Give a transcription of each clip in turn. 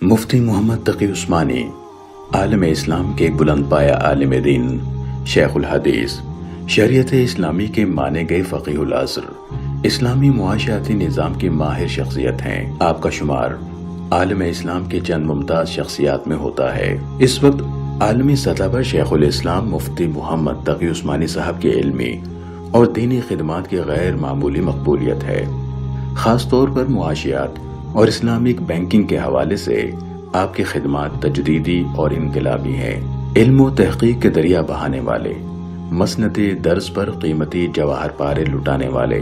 مفتی محمد تقی عثمانی عالم اسلام کے ایک بلند پایہ عالم دین، شیخ الحدیث، شریعت اسلامی کے مانے گئے فقیہ العصر، اسلامی معاشیاتی نظام کی ماہر شخصیت ہیں۔ آپ کا شمار عالم اسلام کے چند ممتاز شخصیات میں ہوتا ہے۔ اس وقت عالمی سطح پر شیخ الاسلام مفتی محمد تقی عثمانی صاحب کی علمی اور دینی خدمات کی غیر معمولی مقبولیت ہے۔ خاص طور پر معاشیات اور اسلامک بینکنگ کے حوالے سے آپ کی خدمات تجدیدی اور انقلابی ہیں۔ علم و تحقیق کے دریا بہانے والے، مسند درس پر قیمتی جواہر پارے لٹانے والے،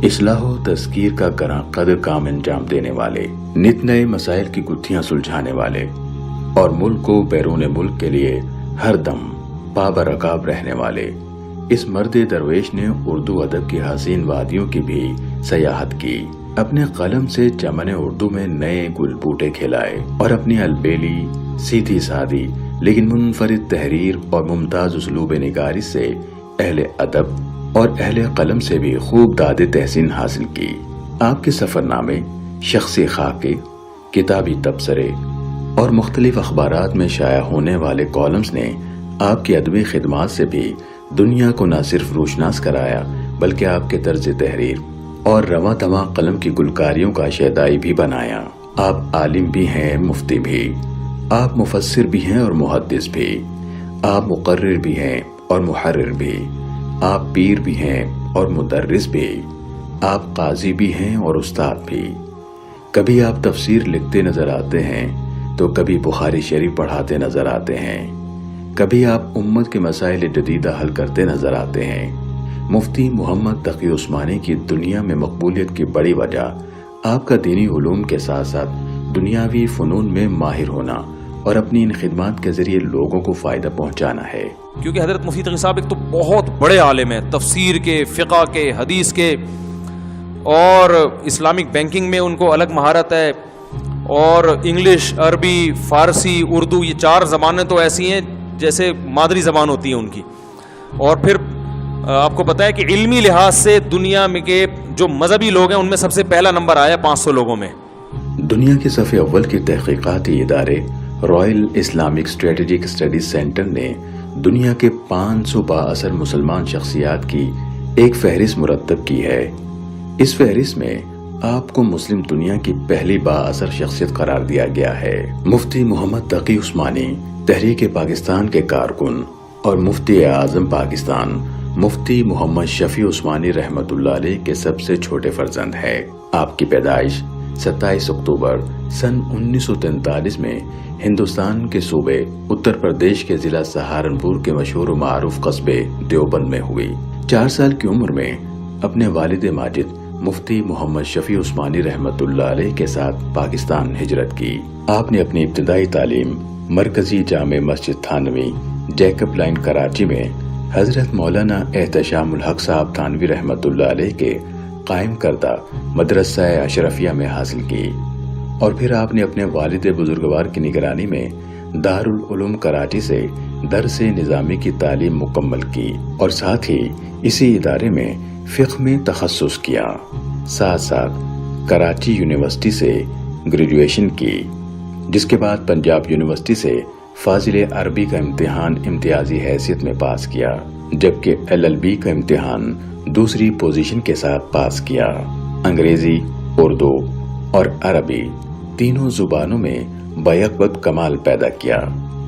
اصلاح و تذکیر کا گراں قدر کام انجام دینے والے، نت نئے مسائل کی گتھیاں سلجھانے والے اور ملک و بیرون ملک کے لیے ہر دم پابرکاب رہنے والے، اس مرد درویش نے اردو ادب کی حسین وادیوں کی بھی سیاحت کی، اپنے قلم سے چمن اردو میں نئے گل بوٹے کھلائے اور اپنی البیلی، سیدھی سادی لیکن منفرد تحریر اور ممتاز اسلوب نگاری سے اہل ادب اور اہل قلم سے بھی خوب داد تحسین حاصل کی۔ آپ کے سفر نامے، شخصی خاکے، کتابی تبصرے اور مختلف اخبارات میں شائع ہونے والے کالمز نے آپ کی ادبی خدمات سے بھی دنیا کو نہ صرف روشناس کرایا بلکہ آپ کے طرز تحریر اور رواں تواں قلم کی گلکاریوں کا شیدائی بھی بنایا۔ آپ عالم بھی ہیں، مفتی بھی، آپ مفسر بھی ہیں اور محدث بھی، آپ مقرر بھی ہیں اور محرر بھی، آپ پیر بھی ہیں اور مدرس بھی، آپ قاضی بھی ہیں اور استاد بھی۔ کبھی آپ تفسیر لکھتے نظر آتے ہیں تو کبھی بخاری شریف پڑھاتے نظر آتے ہیں، کبھی آپ امت کے مسائل جدیدہ حل کرتے نظر آتے ہیں۔ مفتی محمد تقی عثمانی کی دنیا میں مقبولیت کی بڑی وجہ آپ کا دینی علوم کے ساتھ ساتھ دنیاوی فنون میں ماہر ہونا اور اپنی ان خدمات کے ذریعے لوگوں کو فائدہ پہنچانا ہے۔ کیونکہ حضرت مفتی تقی صاحب ایک تو بہت بڑے عالم ہیں، تفسیر کے، فقہ کے، حدیث کے، اور اسلامک بینکنگ میں ان کو الگ مہارت ہے، اور انگلش، عربی، فارسی، اردو، یہ 4 زبانیں تو ایسی ہیں جیسے مادری زبان ہوتی ہے ان کی۔ اور پھر آپ کو پتہ ہے کہ علمی لحاظ سے دنیا میں کے جو مذہبی لوگ ہیں ان میں سب سے پہلا نمبر آیا 500 لوگوں میں۔ دنیا کے صف اول کے تحقیقاتی ادارے Royal Islamic strategic studies centre نے دنیا کے 500 بااثر مسلمان شخصیات کی ایک فہرست مرتب کی ہے۔ اس فہرست میں آپ کو مسلم دنیا کی پہلی بااثر شخصیت قرار دیا گیا ہے۔ مفتی محمد تقی عثمانی تحریک پاکستان کے کارکن اور مفتی اعظم پاکستان مفتی محمد شفیع عثمانی رحمت اللہ علیہ کے سب سے چھوٹے فرزند ہے۔ آپ کی پیدائش 27 اکتوبر سن 1943 میں ہندوستان کے صوبے اتر پردیش کے ضلع سہارنپور کے مشہور و معروف قصبے دیوبند میں ہوئی۔ 4 سال کی عمر میں اپنے والد ماجد مفتی محمد شفیع عثمانی رحمت اللہ علیہ کے ساتھ پاکستان ہجرت کی۔ آپ نے اپنی ابتدائی تعلیم مرکزی جامع مسجد تھانوی جیکب لائن کراچی میں حضرت مولانا احتشام الحق صاحب تھانوی رحمت اللہ علیہ کے قائم کردہ مدرسہ اشرفیہ میں حاصل کی، اور پھر آپ نے اپنے والد بزرگوار کی نگرانی میں دارالعلوم کراچی سے درس نظامی کی تعلیم مکمل کی اور ساتھ ہی اسی ادارے میں فقہ میں تخصص کیا۔ ساتھ ساتھ کراچی یونیورسٹی سے گریجویشن کی، جس کے بعد پنجاب یونیورسٹی سے فاضل عربی کا امتحان امتیازی حیثیت میں پاس کیا، جبکہ LLB کا امتحان دوسری پوزیشن کے ساتھ پاس کیا۔ انگریزی، اردو اور عربی تینوں زبانوں میں بیک وقت کمال پیدا کیا۔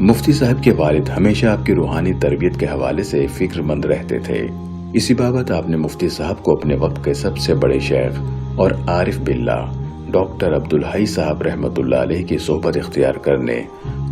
مفتی صاحب کے والد ہمیشہ آپ کی روحانی تربیت کے حوالے سے فکر مند رہتے تھے۔ اسی بابت آپ نے مفتی صاحب کو اپنے وقت کے سب سے بڑے شیخ اور عارف باللہ ڈاکٹر عبدالحی صاحب رحمت اللہ علیہ کی صحبت اختیار کرنے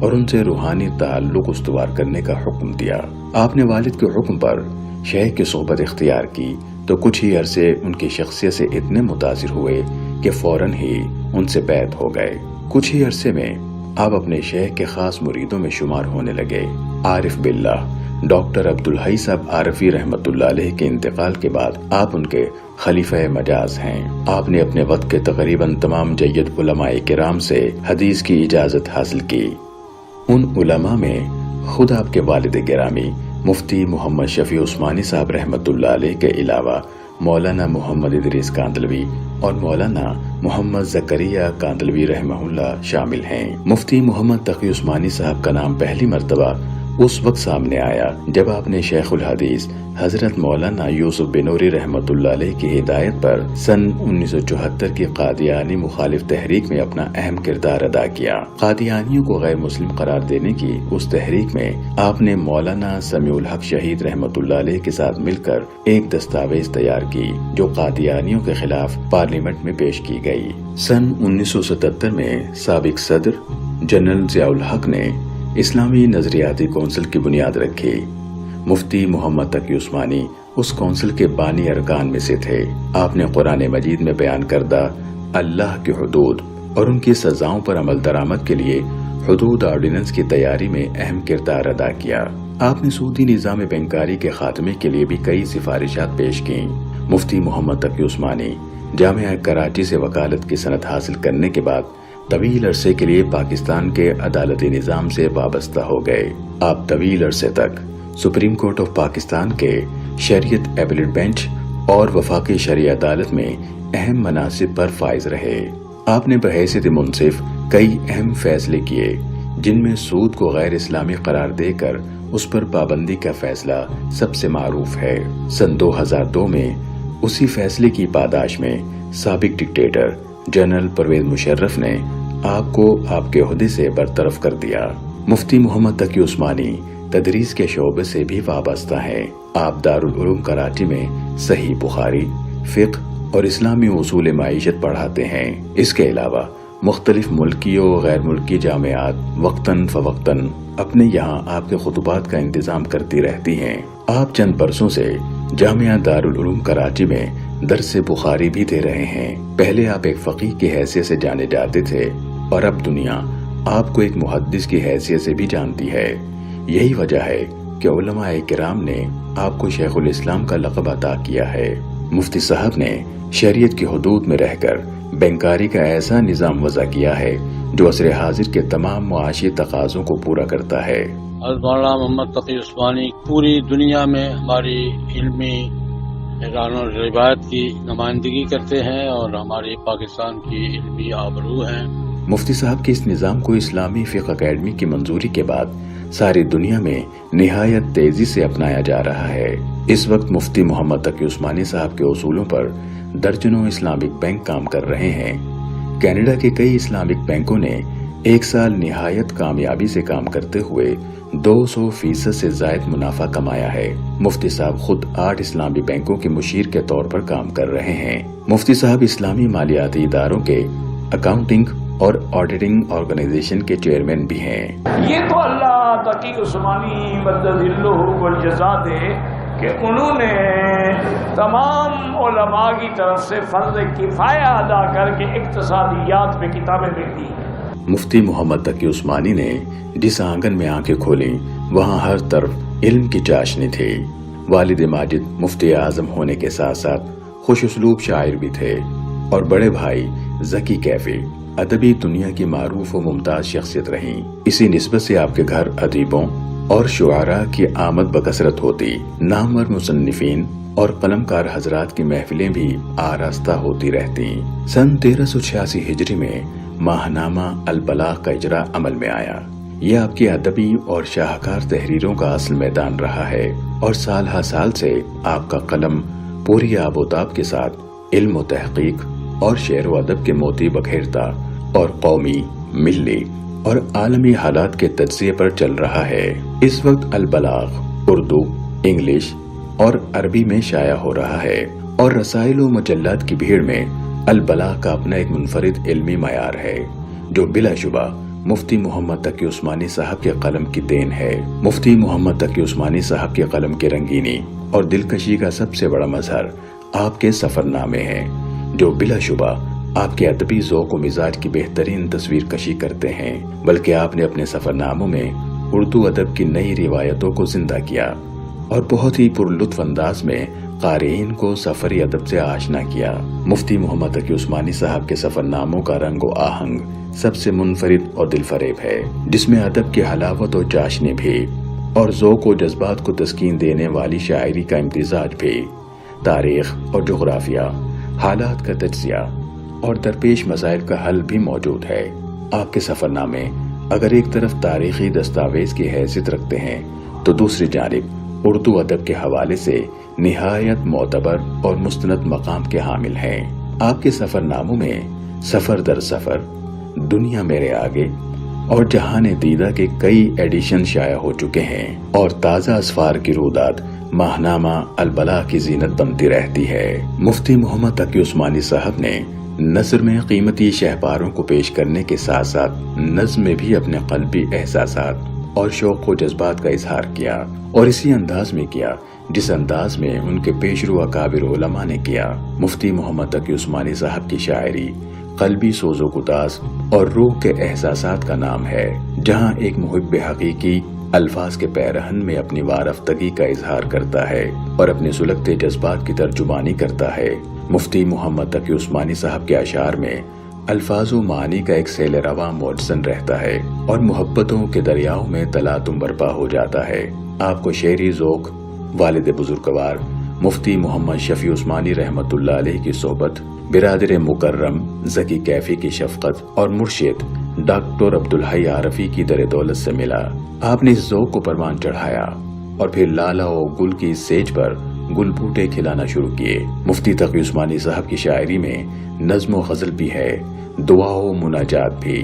اور ان سے روحانی تعلق استوار کرنے کا حکم دیا۔ آپ نے والد کے حکم پر شیخ کی صحبت اختیار کی تو کچھ ہی عرصے ان کی شخصیت سے اتنے متاثر ہوئے کہ فوراً ہی ان سے بیعت ہو گئے۔ کچھ ہی عرصے میں آپ اپنے شیخ کے خاص مریدوں میں شمار ہونے لگے۔ عارف باللہ ڈاکٹر عبدالحی صاحب عارفی رحمت اللہ علیہ کے انتقال کے بعد آپ ان کے خلیفہ مجاز ہیں۔ آپ نے اپنے وقت کے تقریباً تمام جید علماء کرام سے حدیث کی اجازت حاصل کی۔ ان علماء میں خود آپ کے والد گرامی مفتی محمد شفیع عثمانی صاحب رحمت اللہ علیہ کے علاوہ مولانا محمد ادریس کاندلوی اور مولانا محمد زکریا کاندلوی رحمہ اللہ شامل ہیں۔ مفتی محمد تقی عثمانی صاحب کا نام پہلی مرتبہ اس وقت سامنے آیا جب آپ نے شیخ الحدیث حضرت مولانا یوسف بنوری رحمۃ اللہ علیہ کی ہدایت پر سن 1974 کی قادیانی مخالف تحریک میں اپنا اہم کردار ادا کیا۔ قادیانیوں کو غیر مسلم قرار دینے کی اس تحریک میں آپ نے مولانا سمیع الحق شہید رحمۃ اللہ علیہ کے ساتھ مل کر ایک دستاویز تیار کی جو قادیانیوں کے خلاف پارلیمنٹ میں پیش کی گئی۔ سن 1977 میں سابق صدر جنرل ضیاء الحق نے اسلامی نظریاتی کونسل کی بنیاد رکھی۔ مفتی محمد تقی عثمانی اس کونسل کے بانی ارکان میں سے تھے۔ آپ نے قرآن مجید میں بیان کردہ اللہ کے حدود اور ان کی سزاؤں پر عمل درآمد کے لیے حدود آرڈیننس کی تیاری میں اہم کردار ادا کیا۔ آپ نے سودی نظام بینکاری کے خاتمے کے لیے بھی کئی سفارشات پیش کیں۔ مفتی محمد تقی عثمانی جامعہ کراچی سے وکالت کی سند حاصل کرنے کے بعد طویل عرصے کے لیے پاکستان کے عدالتی نظام سے وابستہ ہو گئے۔ آپ طویل عرصے تک سپریم کورٹ آف پاکستان کے شریعت اپیلیٹ بینچ اور وفاقی شرعی عدالت میں اہم مناصب پر فائز رہے۔ آپ نے بحیثیت منصف کئی اہم فیصلے کیے جن میں سود کو غیر اسلامی قرار دے کر اس پر پابندی کا فیصلہ سب سے معروف ہے۔ سن 2002 میں اسی فیصلے کی پاداش میں سابق ڈکٹیٹر جنرل پرویز مشرف نے آپ کو آپ کے عہدے سے برطرف کر دیا۔ مفتی محمد تقی عثمانی تدریس کے شعبے سے بھی وابستہ ہیں۔ آپ دارالعلوم کراچی میں صحیح بخاری، فقہ اور اسلامی اصول معیشت پڑھاتے ہیں۔ اس کے علاوہ مختلف ملکی و غیر ملکی جامعات وقتاً فوقتاً اپنے یہاں آپ کے خطبات کا انتظام کرتی رہتی ہیں۔ آپ چند برسوں سے جامعہ دارالعلوم کراچی میں درس بخاری بھی دے رہے ہیں۔ پہلے آپ ایک فقیہ کی حیثیت سے جانے جاتے تھے اور اب دنیا آپ کو ایک محدث کی حیثیت سے بھی جانتی ہے۔ یہی وجہ ہے کہ علماء کرام نے آپ کو شیخ الاسلام کا لقب عطا کیا ہے۔ مفتی صاحب نے شریعت کی حدود میں رہ کر بینکاری کا ایسا نظام وضع کیا ہے جو عصر حاضر کے تمام معاشی تقاضوں کو پورا کرتا ہے۔ مولانا محمد تقی عثمانی پوری دنیا میں ہماری علمی اعلان و روایت کی نمائندگی کرتے ہیں اور ہماری پاکستان کی علمی آبرو ہیں۔ مفتی صاحب کے اس نظام کو اسلامی فقہ اکیڈمی کی منظوری کے بعد ساری دنیا میں نہایت تیزی سے اپنایا جا رہا ہے۔ اس وقت مفتی محمد تقی عثمانی صاحب کے اصولوں پر درجنوں اسلامک بینک کام کر رہے ہیں۔ کینیڈا کے کئی اسلامک بینکوں نے ایک سال نہایت کامیابی سے کام کرتے ہوئے 200% سے زائد منافع کمایا ہے۔ مفتی صاحب خود 8 اسلامی بینکوں کے مشیر کے طور پر کام کر رہے ہیں۔ مفتی صاحب اسلامی مالیاتی اداروں کے اکاؤنٹنگ اور آڈیٹنگ آرگنائزیشن کے چیئرمین بھی ہیں۔ یہ تو اللہ تقی عثمانی مدذلہ والجزا دے کہ انہوں نے تمام علماء کی طرف سے فرض کفایہ ادا کر کے اقتصادیات پہ کتابیں لکھ دی۔ مفتی محمد تقی عثمانی نے جس آنگن میں آنکھیں کھولیں وہاں ہر طرف علم کی چاشنی تھی۔ والد ماجد مفتی اعظم ہونے کے ساتھ ساتھ خوش اسلوب شاعر بھی تھے اور بڑے بھائی ذکی کیفی ادبی دنیا کی معروف و ممتاز شخصیت رہیں۔ اسی نسبت سے آپ کے گھر ادیبوں اور شعراء کی آمد بکثرت ہوتی۔ نامور مصنفین اور قلمکار حضرات کی محفلیں بھی آراستہ ہوتی رہتی۔ سن 1386 ہجری میں ماہنامہ البلاغ کا اجرا عمل میں آیا۔ یہ آپ کی ادبی اور شاہکار تحریروں کا اصل میدان رہا ہے اور سال ہر سال سے آپ کا قلم پوری آب و تاب کے ساتھ علم و تحقیق اور شعر و ادب کے موتی بکھیرتا اور قومی، ملی اور عالمی حالات کے تجزیے پر چل رہا ہے۔ اس وقت البلاغ اردو، انگلش اور عربی میں شائع ہو رہا ہے اور رسائل و مجلات کی بھیڑ میں البلاغ کا اپنا ایک منفرد علمی معیار ہے جو بلا شبہ مفتی محمد تقی عثمانی صاحب کے قلم کی دین ہے۔ مفتی محمد تقی عثمانی صاحب کے قلم کی رنگینی اور دلکشی کا سب سے بڑا مظہر آپ کے سفر نامے ہیں جو بلا شبہ آپ کے ادبی ذوق و مزاج کی بہترین تصویر کشی کرتے ہیں۔ بلکہ آپ نے اپنے سفر ناموں میں اردو ادب کی نئی روایتوں کو زندہ کیا اور بہت ہی پر لطف انداز میں قارئین کو سفری ادب سے آشنا کیا۔ مفتی محمد تقی عثمانی صاحب کے سفر ناموں کا رنگ و آہنگ سب سے منفرد اور دل فریب ہے، جس میں ادب کی حلاوت و چاشنی بھی اور ذوق و جذبات کو تسکین دینے والی شاعری کا امتزاج بھی۔ تاریخ اور جغرافیہ، حالات کا تجزیہ اور درپیش مسائل کا حل بھی موجود ہے۔ آپ کے سفر نامے اگر ایک طرف تاریخی دستاویز کی حیثیت رکھتے ہیں تو دوسری جانب اردو ادب کے حوالے سے نہایت معتبر اور مستند مقام کے حامل ہیں۔ آپ کے سفر ناموں میں سفر در سفر، دنیا میرے آگے اور جہان دیدہ کے کئی ایڈیشن شائع ہو چکے ہیں، اور تازہ اسفار کی رودات ماہنامہ البلاغ کی زینت بنتی رہتی ہے۔ مفتی محمد تقی عثمانی صاحب نے نثر میں قیمتی شہپاروں کو پیش کرنے کے ساتھ ساتھ نظم میں بھی اپنے قلبی احساسات اور شوق و جذبات کا اظہار کیا، اور اسی انداز میں کیا جس انداز میں ان کے پیشرو اکابر علماء نے کیا۔ مفتی محمد تقی عثمانی صاحب کی شاعری قلبی سوز و گداز اور روح کے احساسات کا نام ہے، جہاں ایک محب حقیقی الفاظ کے پیرہن میں اپنی وارفتگی کا اظہار کرتا ہے اور اپنے سلگتے جذبات کی ترجمانی کرتا ہے۔ مفتی محمد تقی عثمانی صاحب کے اشعار میں الفاظ و معانی کا ایک سیل رواں موجزن رہتا ہے اور محبتوں کے دریاؤں میں تلاطم برپا ہو جاتا ہے۔ آپ کو شعری ذوق والد بزرگوار مفتی محمد شفیع عثمانی رحمت اللہ علیہ کی صحبت، برادر مکرم ذکی کیفی کی شفقت اور مرشد ڈاکٹر عبدالحی عارفی کی در دولت سے ملا۔ آپ نے اس ذوق کو پروان چڑھایا اور پھر لالا و گل کی سیج پر گل بوٹے کھلانا شروع کیے۔ مفتی تقی عثمانی صاحب کی شاعری میں نظم و غزل بھی ہے، دعا و مناجات بھی،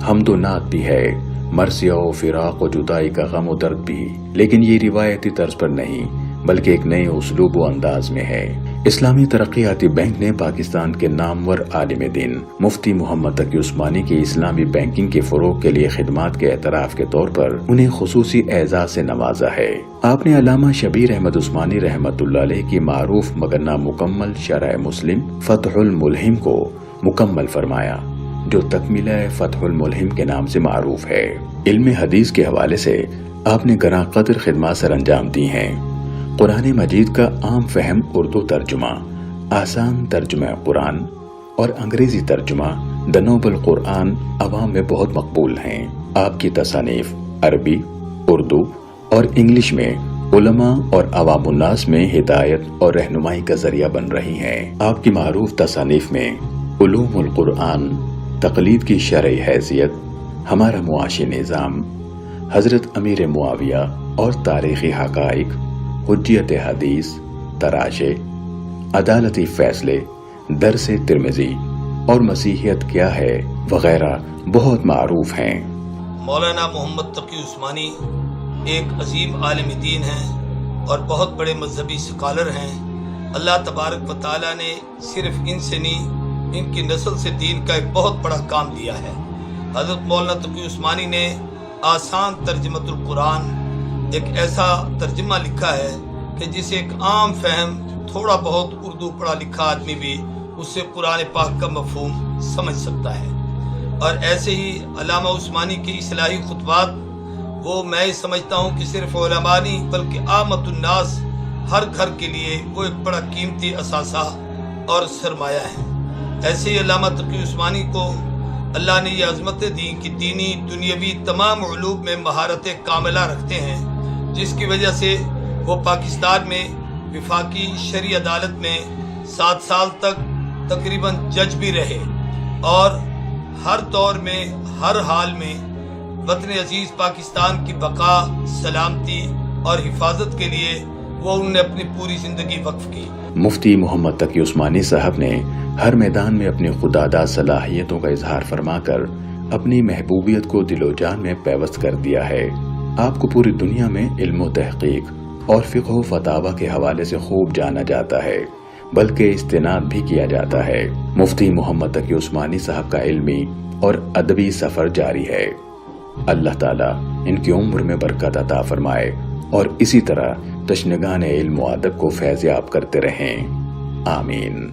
حمد و نعت بھی ہے، مرثیہ و فراق و جدائی کا غم و درد بھی، لیکن یہ روایتی طرز پر نہیں بلکہ ایک نئے اسلوب و انداز میں ہے۔ اسلامی ترقیاتی بینک نے پاکستان کے نامور عالم دین مفتی محمد تقی عثمانی کی اسلامی بینکنگ کے فروغ کے لیے خدمات کے اعتراف کے طور پر انہیں خصوصی اعزاز سے نوازا ہے۔ آپ نے علامہ شبیر احمد عثمانی رحمت اللہ علیہ کی معروف مگر نامکمل شرح مسلم فتح الملہم کو مکمل فرمایا، جو تکملہ فتح الملہم کے نام سے معروف ہے۔ علم حدیث کے حوالے سے آپ نے گراں قدر خدمات سر انجام دی ہیں۔ قرآن مجید کا عام فہم اردو ترجمہ، آسان ترجمہ قرآن اور انگریزی ترجمہ دی نوبل قرآن عوام میں بہت مقبول ہیں۔ آپ کی تصانیف عربی، اردو اور انگلش میں علماء اور عوام الناس میں ہدایت اور رہنمائی کا ذریعہ بن رہی ہیں۔ آپ کی معروف تصانیف میں علوم القرآن، تقلید کی شرعی حیثیت، ہمارا معاشی نظام، حضرت امیر معاویہ اور تاریخی حقائق، حجیت حدیث، تراشے، عدالتی فیصلے، درس ترمذی اور مسیحیت کیا ہے وغیرہ بہت معروف ہیں۔ مولانا محمد تقی عثمانی ایک عظیم عالم دین ہیں اور بہت بڑے مذہبی سکالر ہیں۔ اللہ تبارک و تعالیٰ نے صرف ان سے نہیں، ان کی نسل سے دین کا ایک بہت بڑا کام دیا ہے۔ حضرت مولانا تقی عثمانی نے آسان ترجمۃ القرآن ایک ایسا ترجمہ لکھا ہے کہ جسے ایک عام فہم تھوڑا بہت اردو پڑھا لکھا آدمی بھی اس سے قرآن پاک کا مفہوم سمجھ سکتا ہے۔ اور ایسے ہی علامہ عثمانی کے اصلاحی خطبات، وہ میں سمجھتا ہوں کہ صرف علماء نہیں بلکہ عامت الناس ہر گھر کے لیے وہ ایک بڑا قیمتی اثاثہ اور سرمایہ ہے۔ ایسے ہی علامہ تقی عثمانی کو اللہ نے یہ عظمتیں دی کہ دینی دنیاوی تمام علوم میں مہارت کاملہ رکھتے ہیں، جس کی وجہ سے وہ پاکستان میں وفاقی شرعی عدالت میں 7 سال تک تقریباً جج بھی رہے، اور ہر دور میں ہر حال میں وطن عزیز پاکستان کی بقا، سلامتی اور حفاظت کے لیے وہ انہوں نے اپنی پوری زندگی وقف کی۔ مفتی محمد تقی عثمانی صاحب نے ہر میدان میں اپنی خودداد صلاحیتوں کا اظہار فرما کر اپنی محبوبیت کو دل و جان میں پیوست کر دیا ہے۔ آپ کو پوری دنیا میں علم و تحقیق اور فقہ و فتاوی کے حوالے سے خوب جانا جاتا ہے، بلکہ استناد بھی کیا جاتا ہے۔ مفتی محمد تقی عثمانی صاحب کا علمی اور ادبی سفر جاری ہے۔ اللہ تعالیٰ ان کی عمر میں برکت عطا فرمائے اور اسی طرح تشنگان علم و ادب کو فیض یاب کرتے رہیں، آمین۔